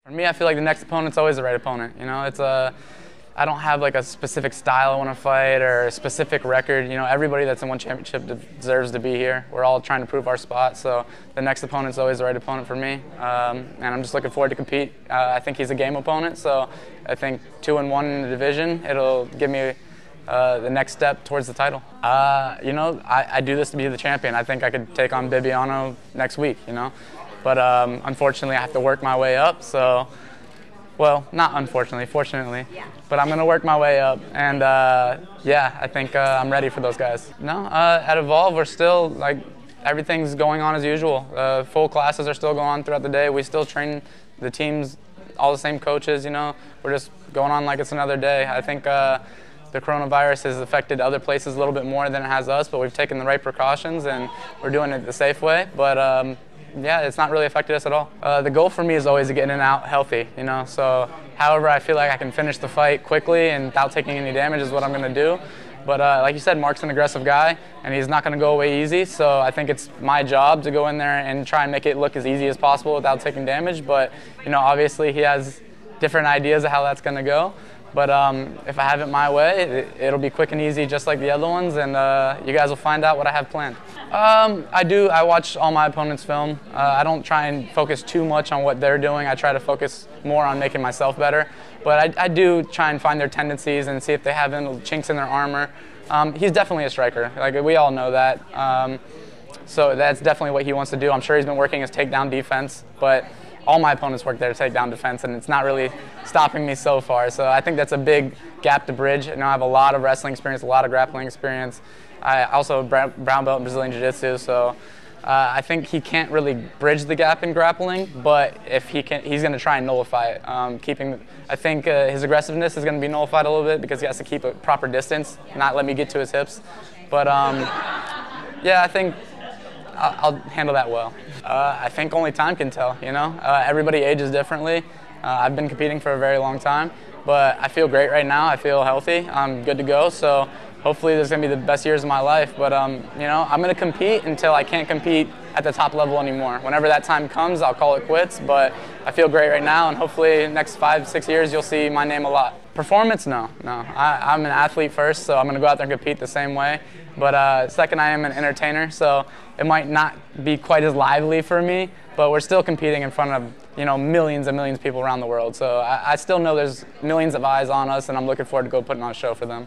For me, I feel like the next opponent's always the right opponent. You know, I don't have like a specific style I want to fight or a specific record. You know, everybody that's in one championship deserves to be here. We're all trying to prove our spot, so the next opponent's always the right opponent for me. And I'm just looking forward to compete. I think he's a game opponent, so I think 2-1 in the division, it'll give me the next step towards the title. You know, I do this to be the champion. I think I could take on Bibiano next week, you know. But unfortunately, I have to work my way up, so, well, not unfortunately, fortunately. Yeah. But I'm going to work my way up, and yeah, I think I'm ready for those guys. No, at Evolve, we're still, like, everything's going on as usual. Full classes are still going on throughout the day. We still train the teams, all the same coaches, you know. We're just going on like it's another day. I think the coronavirus has affected other places a little bit more than it has us, but we've taken the right precautions, and we're doing it the safe way. But yeah, it's not really affected us at all. The goal for me is always to get in and out healthy, you know. So however I feel like I can finish the fight quickly and without taking any damage is what I'm going to do. But like you said, Mark's an aggressive guy, and he's not going to go away easy. So I think it's my job to go in there and try and make it look as easy as possible without taking damage. But, you know, obviously he has different ideas of how that's going to go. But if I have it my way, it'll be quick and easy just like the other ones, and you guys will find out what I have planned. I watch all my opponents' film. I don't try and focus too much on what they're doing. I try to focus more on making myself better. But I do try and find their tendencies and see if they have any chinks in their armor. He's definitely a striker. Like, we all know that. So that's definitely what he wants to do. I'm sure he's been working his takedown defense, but all my opponents work their takedown defense, and it's not really stopping me so far. So I think that's a big gap to bridge. You know, I have a lot of wrestling experience, a lot of grappling experience. I also have brown belt in Brazilian Jiu-Jitsu, so I think he can't really bridge the gap in grappling, but if he can, he's going to try and nullify it. I think his aggressiveness is going to be nullified a little bit because he has to keep a proper distance, not let me get to his hips. But yeah, I think I'll handle that well. I think only time can tell, you know. Everybody ages differently. I've been competing for a very long time, but I feel great right now. I feel healthy. I'm good to go, so hopefully this is going to be the best years of my life. But, you know, I'm going to compete until I can't compete at the top level anymore. Whenever that time comes, I'll call it quits, but I feel great right now, and hopefully the next 5-6 years you'll see my name a lot. Performance, no. I'm an athlete first, so I'm going to go out there and compete the same way. But second, I am an entertainer, so it might not be quite as lively for me, but we're still competing in front of, you know, millions and millions of people around the world. So I still know there's millions of eyes on us, and I'm looking forward to go putting on a show for them.